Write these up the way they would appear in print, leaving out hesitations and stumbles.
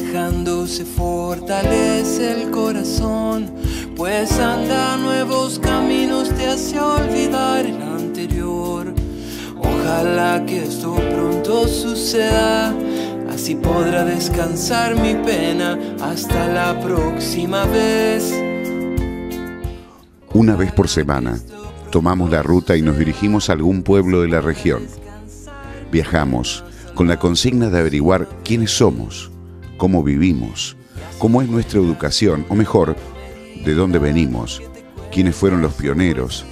viajando se fortalece el corazón, pues andar nuevos caminos te hace olvidar el anterior. Ojalá que esto pronto suceda, así podrá descansar mi pena. Hasta la próxima vez. Una vez por semana, tomamos la ruta y nos dirigimos a algún pueblo de la región. Viajamos con la consigna de averiguar quiénes somos, cómo vivimos, cómo es nuestra educación, o mejor, de dónde venimos, quiénes fueron los pioneros,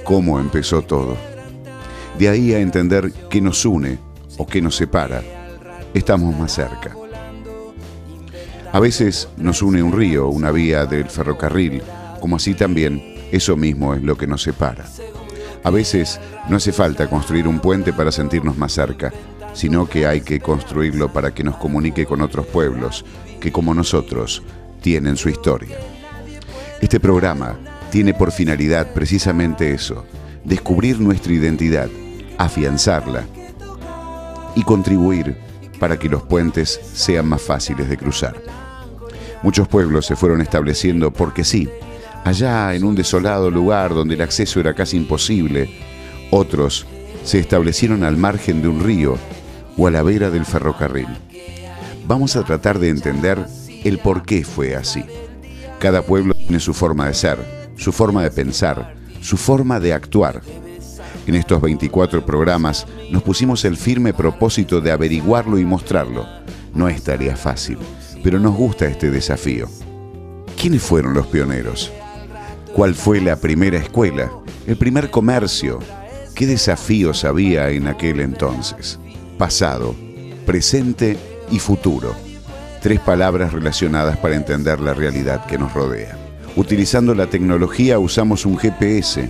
cómo empezó todo. De ahí a entender qué nos une o qué nos separa, estamos más cerca. A veces nos une un río, una vía del ferrocarril, como así también eso mismo es lo que nos separa. A veces no hace falta construir un puente para sentirnos más cerca, sino que hay que construirlo para que nos comunique con otros pueblos que, como nosotros, tienen su historia. Este programa tiene por finalidad precisamente eso: descubrir nuestra identidad, afianzarla y contribuir para que los puentes sean más fáciles de cruzar. Muchos pueblos se fueron estableciendo porque sí, allá en un desolado lugar donde el acceso era casi imposible. Otros se establecieron al margen de un río o a la vera del ferrocarril. Vamos a tratar de entender el por qué fue así. Cada pueblo tiene su forma de ser, su forma de pensar, su forma de actuar. En estos 24 programas nos pusimos el firme propósito de averiguarlo y mostrarlo. No es tarea fácil, pero nos gusta este desafío. ¿Quiénes fueron los pioneros? ¿Cuál fue la primera escuela? ¿El primer comercio? ¿Qué desafíos había en aquel entonces? Pasado, presente y futuro. 3 palabras relacionadas para entender la realidad que nos rodea. Utilizando la tecnología usamos un GPS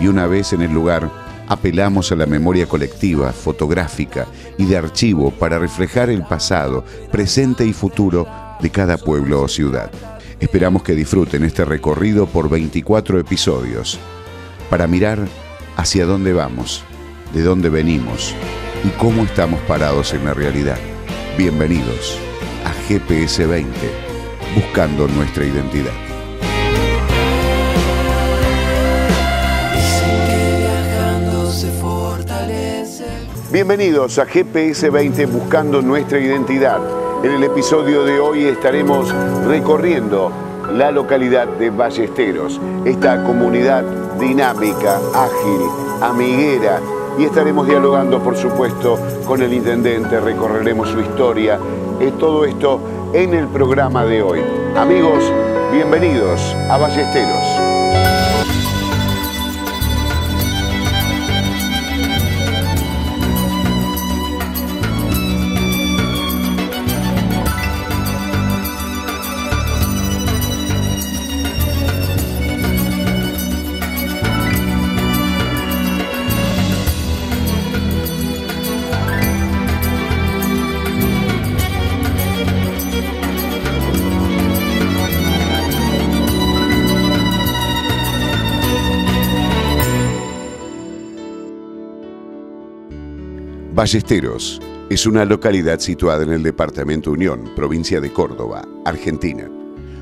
y una vez en el lugar apelamos a la memoria colectiva, fotográfica y de archivo para reflejar el pasado, presente y futuro de cada pueblo o ciudad. Esperamos que disfruten este recorrido por 24 episodios para mirar hacia dónde vamos, de dónde venimos y cómo estamos parados en la realidad. Bienvenidos a GPS 20, buscando nuestra identidad. Bienvenidos a GPS 20, buscando nuestra identidad. En el episodio de hoy estaremos recorriendo la localidad de Ballesteros, esta comunidad dinámica, ágil, amiguera, y estaremos dialogando, por supuesto, con el intendente, recorreremos su historia, todo esto en el programa de hoy. Amigos, bienvenidos a Ballesteros. Ballesteros es una localidad situada en el departamento Unión, provincia de Córdoba, Argentina.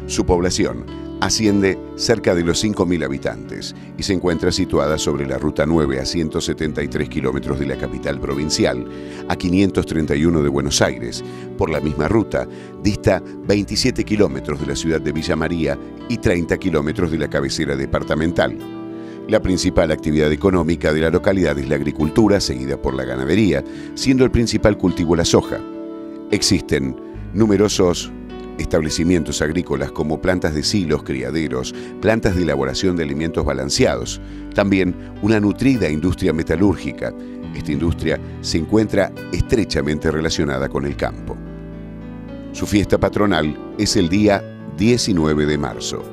Su población asciende cerca de los 5.000 habitantes y se encuentra situada sobre la Ruta 9 a 173 kilómetros de la capital provincial, a 531 de Buenos Aires. Por la misma ruta, dista 27 kilómetros de la ciudad de Villa María y 30 kilómetros de la cabecera departamental. La principal actividad económica de la localidad es la agricultura, seguida por la ganadería, siendo el principal cultivo la soja. Existen numerosos establecimientos agrícolas como plantas de silos, criaderos, plantas de elaboración de alimentos balanceados. También una nutrida industria metalúrgica. Esta industria se encuentra estrechamente relacionada con el campo. Su fiesta patronal es el día 19 de marzo.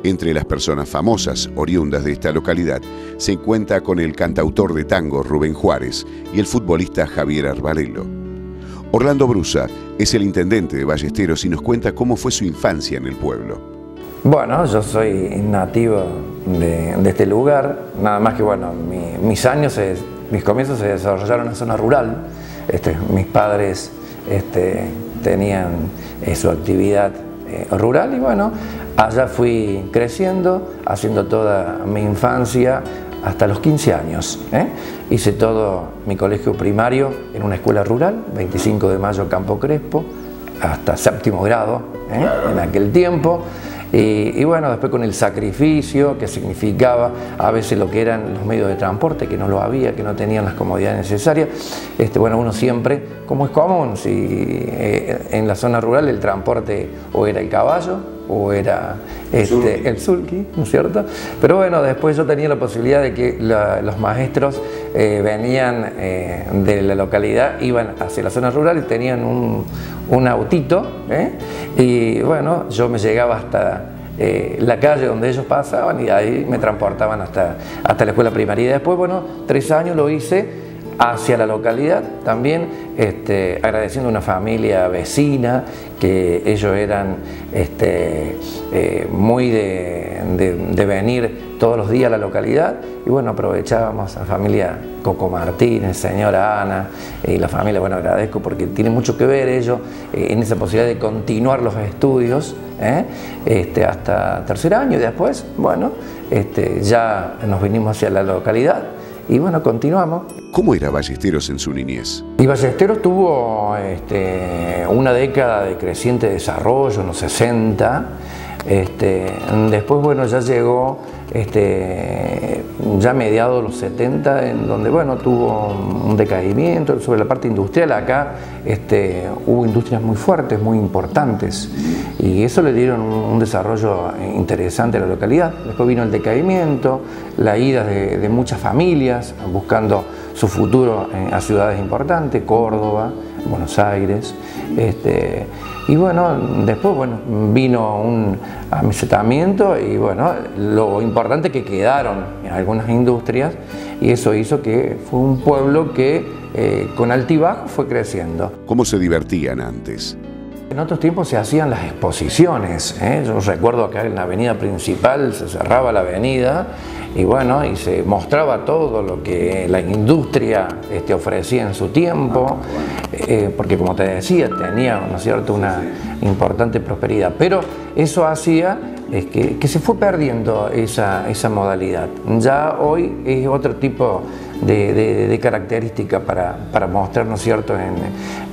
Entre las personas famosas oriundas de esta localidad se encuentra con el cantautor de tango Rubén Juárez y el futbolista Javier Arbalelo. Orlando Brusa es el intendente de Ballesteros y nos cuenta cómo fue su infancia en el pueblo. Bueno, yo soy nativo de este lugar, nada más que bueno, mis comienzos se desarrollaron en zona rural. Mis padres tenían su actividad rural y bueno, allá fui creciendo, haciendo toda mi infancia hasta los 15 años. Hice todo mi colegio primario en una escuela rural, 25 de Mayo, Campo Crespo, hasta séptimo grado, en aquel tiempo. Y bueno, después con el sacrificio que significaba a veces lo que eran los medios de transporte, que no lo había, que no tenían las comodidades necesarias. Bueno, uno siempre, como es común, si en la zona rural el transporte o era el caballo o era el sulky, ¿no es cierto? Pero bueno, después yo tenía la posibilidad de que los maestros venían de la localidad, iban hacia la zona rural y tenían un autito, y bueno, yo me llegaba hasta la calle donde ellos pasaban y ahí me transportaban hasta la escuela primaria. Y después, bueno, 3 años lo hice hacia la localidad, también agradeciendo a una familia vecina, que ellos eran muy de venir todos los días a la localidad, y bueno, aprovechábamos a la familia Coco Martínez, señora Ana, y la familia, bueno, agradezco porque tiene mucho que ver ellos en esa posibilidad de continuar los estudios hasta tercer año, y después, bueno, ya nos vinimos hacia la localidad, y bueno, continuamos. ¿Cómo era Ballesteros en su niñez? Y Ballesteros tuvo una década de creciente desarrollo en los 60. Después, bueno, ya llegó ya mediados de los 70, en donde, bueno, tuvo un decaimiento sobre la parte industrial. Acá hubo industrias muy fuertes, muy importantes, y eso le dieron un desarrollo interesante a la localidad. Después vino el decaimiento, la ida de muchas familias buscando su futuro a ciudades importantes, Córdoba, Buenos Aires, y bueno, después, bueno, vino un amesetamiento, y bueno, lo importante es que quedaron en algunas industrias, y eso hizo que fue un pueblo que con altibajo fue creciendo. ¿Cómo se divertían antes? En otros tiempos se hacían las exposiciones, Yo recuerdo acá en la avenida principal se cerraba la avenida y bueno, y se mostraba todo lo que la industria ofrecía en su tiempo, porque como te decía, tenía, ¿no es cierto?, una importante prosperidad, pero eso hacía que se fue perdiendo esa modalidad. Ya hoy es otro tipo de característica para mostrar, ¿no es cierto?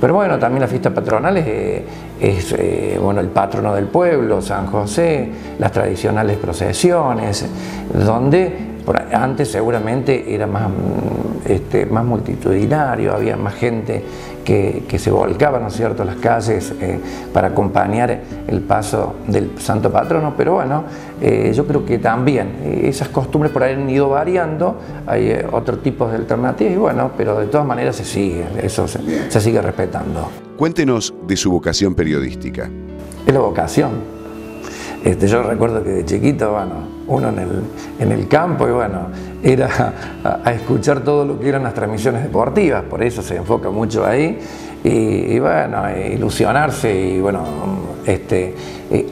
Pero bueno, también las fiestas patronales es bueno, el patrono del pueblo, San José, las tradicionales procesiones, donde antes seguramente era más multitudinario, había más gente que se volcaba, ¿no es cierto?, las calles para acompañar el paso del santo patrono. Pero bueno, yo creo que también esas costumbres por ahí han ido variando, hay otros tipos de alternativas, y bueno, pero de todas maneras se sigue, eso se sigue respetando. Cuéntenos de su vocación periodística. Es la vocación. Yo recuerdo que de chiquito, bueno, uno en el campo, y bueno, era a escuchar todo lo que eran las transmisiones deportivas, por eso se enfoca mucho ahí, y bueno, ilusionarse, y bueno,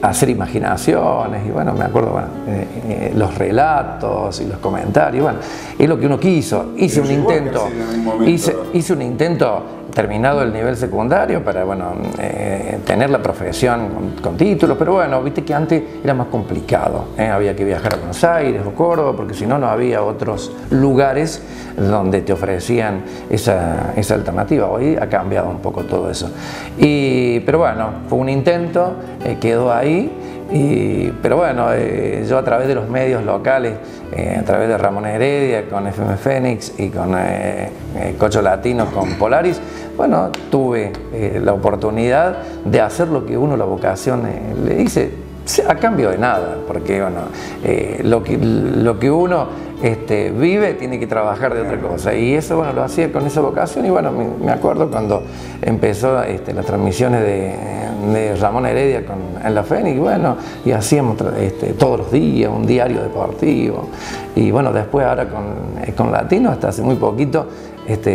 hacer imaginaciones, y bueno, me acuerdo, bueno, los relatos y los comentarios, bueno, es lo que uno quiso. Hice un intento terminado el nivel secundario para, bueno, tener la profesión con títulos, pero bueno, viste que antes era más complicado, había que viajar a Buenos Aires o Córdoba, porque si no, no había otros lugares donde te ofrecían esa alternativa. Hoy ha cambiado un poco todo eso, pero bueno, fue un intento, quedó ahí. Pero bueno, yo a través de los medios locales, a través de Ramón Heredia, con FM Fénix y con Cocho Latino, con Polaris, bueno, tuve la oportunidad de hacer lo que uno, la vocación, le dice, a cambio de nada, porque bueno, lo que uno vive tiene que trabajar de otra cosa, y eso, bueno, lo hacía con esa vocación. Y bueno, me acuerdo cuando empezó las transmisiones de Ramón Heredia en la Fénix, bueno, y hacíamos todos los días un diario deportivo, y bueno, después ahora con Latino, hasta hace muy poquito,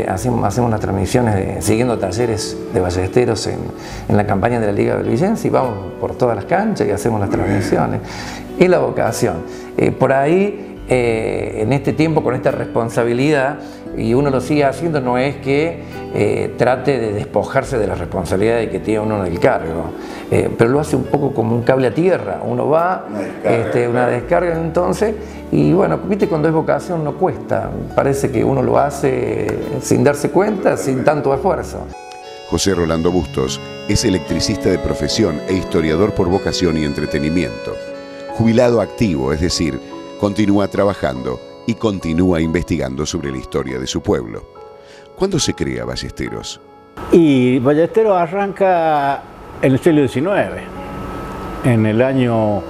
hacemos unas transmisiones siguiendo talleres de ballesteros en la campaña de la Liga Belvigense, y vamos por todas las canchas y hacemos las transmisiones. Es la vocación. Por ahí en este tiempo, con esta responsabilidad, y uno lo sigue haciendo, no es que trate de despojarse de la responsabilidad de que tiene uno en el cargo, pero lo hace un poco como un cable a tierra. Uno va, una descarga entonces, y bueno, viste, cuando es vocación no cuesta, parece que uno lo hace sin darse cuenta, sin tanto esfuerzo. José Rolando Bustos es electricista de profesión e historiador por vocación y entretenimiento. Jubilado activo, es decir, continúa trabajando y continúa investigando sobre la historia de su pueblo. ¿Cuándo se crea Ballesteros? Y Ballesteros arranca en el siglo XIX, en el año,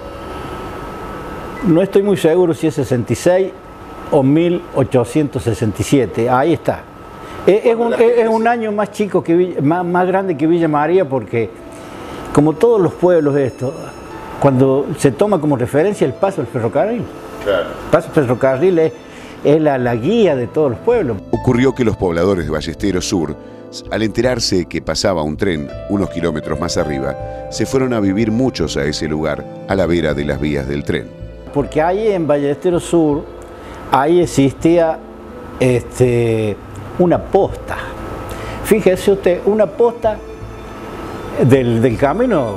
no estoy muy seguro si es 66 o 1867, ahí está. Es un año más chico, más grande que Villa María, porque como todos los pueblos estos, cuando se toma como referencia el paso del ferrocarril, claro. El paso del ferrocarril es la guía de todos los pueblos. Ocurrió que los pobladores de Ballesteros Sur, al enterarse que pasaba un tren unos kilómetros más arriba, se fueron a vivir muchos a ese lugar, a la vera de las vías del tren. Porque ahí en Ballesteros Sur, ahí existía una posta. Fíjese usted, una posta del camino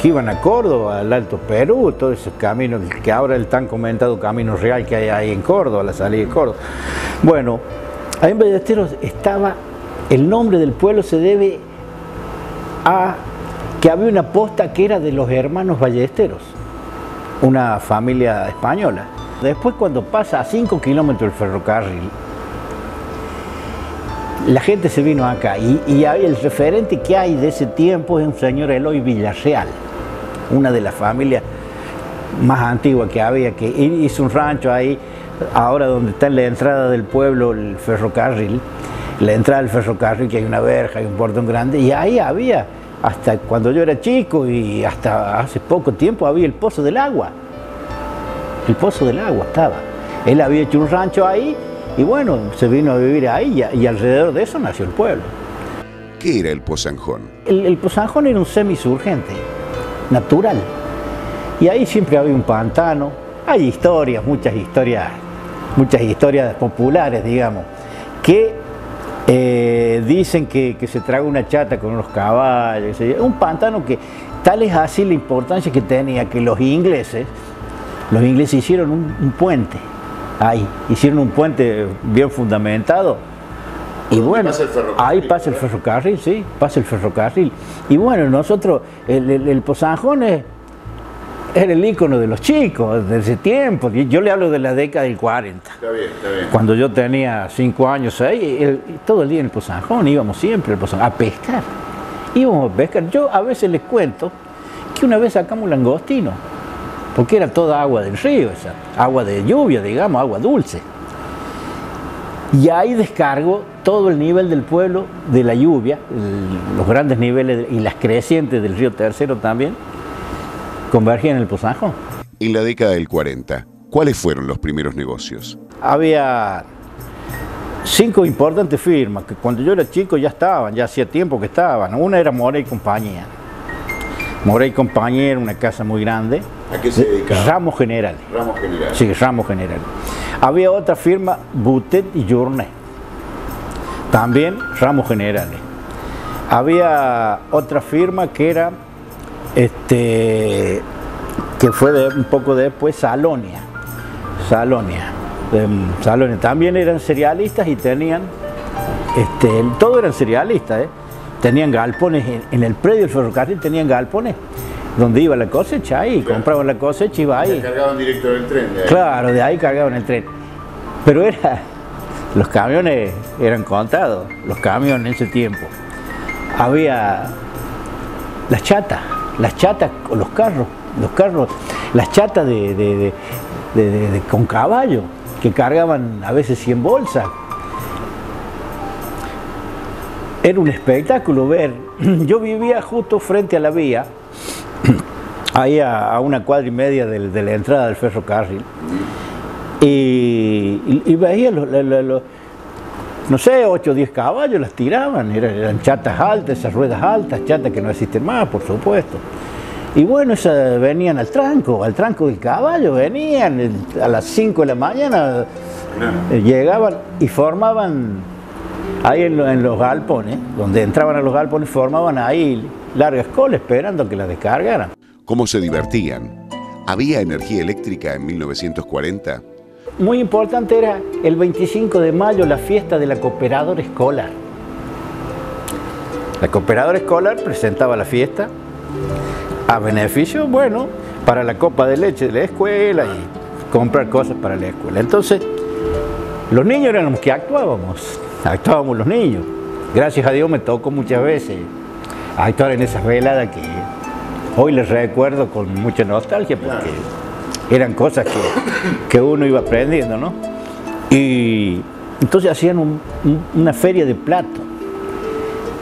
que iban a Córdoba, al Alto Perú, todos esos caminos, que ahora el tan comentado Camino Real que hay ahí en Córdoba, la salida de Córdoba. Bueno, ahí en Ballesteros estaba, el nombre del pueblo se debe a que había una posta que era de los hermanos Ballesteros, una familia española. Después, cuando pasa a 5 kilómetros el ferrocarril, la gente se vino acá y el referente que hay de ese tiempo es un señor Eloy Villarreal, una de las familias más antiguas que había, que hizo un rancho ahí, ahora donde está en la entrada del pueblo el ferrocarril, la entrada del ferrocarril, que hay una verja y un portón grande, y ahí había, hasta cuando yo era chico y hasta hace poco tiempo, había el Pozo del Agua. El Pozo del Agua estaba. Él había hecho un rancho ahí, y bueno, se vino a vivir ahí y alrededor de eso nació el pueblo. ¿Qué era el Pozanjón? El Pozanjón era un semisurgente, natural. Y ahí siempre había un pantano. Hay historias, muchas historias populares, digamos, que dicen que se traga una chata con unos caballos. Un pantano que tal es así la importancia que tenía que los ingleses hicieron un puente. Ahí, hicieron un puente bien fundamentado y bueno, ahí pasa el ferrocarril, sí, pasa el ferrocarril. Y bueno, nosotros, el Pozanjón era el ícono de los chicos de ese tiempo. Yo le hablo de la década del 40. Está bien, está bien. Cuando yo tenía 5 años, 6, todo el día en el Pozanjón, íbamos siempre al Pozanjón, a pescar. Íbamos a pescar. Yo a veces les cuento que una vez sacamos un langostino, porque era toda agua del río, esa agua de lluvia, digamos, agua dulce. Y ahí descargo todo el nivel del pueblo de la lluvia, los grandes niveles y las crecientes del río Tercero también, convergían en el Pozanjón. En la década del 40, ¿cuáles fueron los primeros negocios? Había 5 importantes firmas, que cuando yo era chico ya estaban, ya hacía tiempo que estaban. Una era Mora y Compañía. Mora y Compañía era una casa muy grande. ¿A qué se dedicaba? Ramos Generales. Ramos Generales. Sí, Ramos Generales. Había otra firma, Butet y Journet. También Ramos Generales. Había otra firma que era, que fue un poco después, Salonia. Salonia. También eran cerealistas y tenían, todos eran cerealistas, tenían galpones, en el predio del ferrocarril tenían galpones, donde iba la cosecha, ahí, claro. Compraban la cosecha y iba ahí. Se cargaban directo del tren. De ahí. Claro, de ahí cargaban el tren. Pero los camiones eran contados, los camiones en ese tiempo. Había las chatas o los carros, las chatas con caballo, que cargaban a veces 100 bolsas. Era un espectáculo ver. Yo vivía justo frente a la vía, ahí a 1,5 cuadras de la entrada del ferrocarril, y veía no sé, 8 o 10 caballos, las tiraban, eran chatas altas, esas ruedas altas, chatas que no existen más, por supuesto. Y bueno, venían al tranco del caballo, venían a las 5 de la mañana, llegaban y formaban ahí en los galpones, donde entraban a los galpones, formaban ahí largas colas esperando que las descargaran. ¿Cómo se divertían? ¿Había energía eléctrica en 1940? Muy importante era el 25 de mayo, la fiesta de la cooperadora escolar. La cooperadora escolar presentaba la fiesta a beneficio, bueno, para la copa de leche de la escuela y comprar cosas para la escuela. Entonces, los niños eran los que actuábamos los niños. Gracias a Dios me tocó muchas veces actuar en esas veladas que hoy les recuerdo con mucha nostalgia porque eran cosas que uno iba aprendiendo, ¿no? Y entonces hacían una feria de platos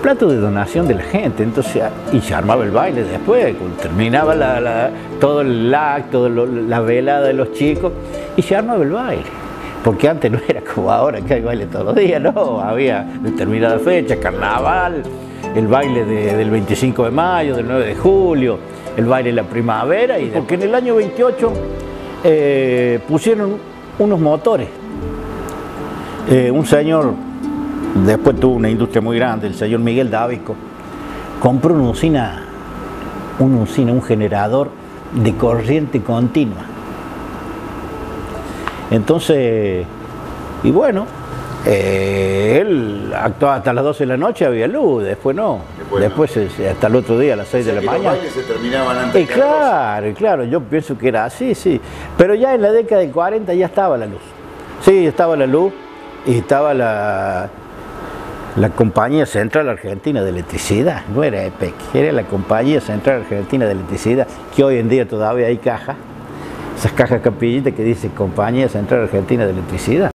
de donación de la gente, entonces, y se armaba el baile después, cuando terminaba todo el acto, la velada de los chicos, y se armaba el baile, porque antes no era como ahora que hay baile todos los días, no, había determinada fecha, carnaval, el baile del 25 de mayo, del 9 de julio, el baile de la primavera, y porque en el año 28 pusieron unos motores, un señor. Después tuvo una industria muy grande, el señor Miguel Dávico, compró una usina, un generador de corriente continua. Entonces, y bueno, él actuaba hasta las 12 de la noche, había luz, después no. Después hasta el otro día a las 6 de la mañana. Los bailes se terminaban antes. Claro, yo pienso que era así, sí. Pero ya en la década del 40 ya estaba la luz. Sí, estaba la luz y estaba la Compañía Central Argentina de Electricidad, no era EPEC, era la Compañía Central Argentina de Electricidad, que hoy en día todavía hay cajas, esas cajas capillitas que dice Compañía Central Argentina de Electricidad.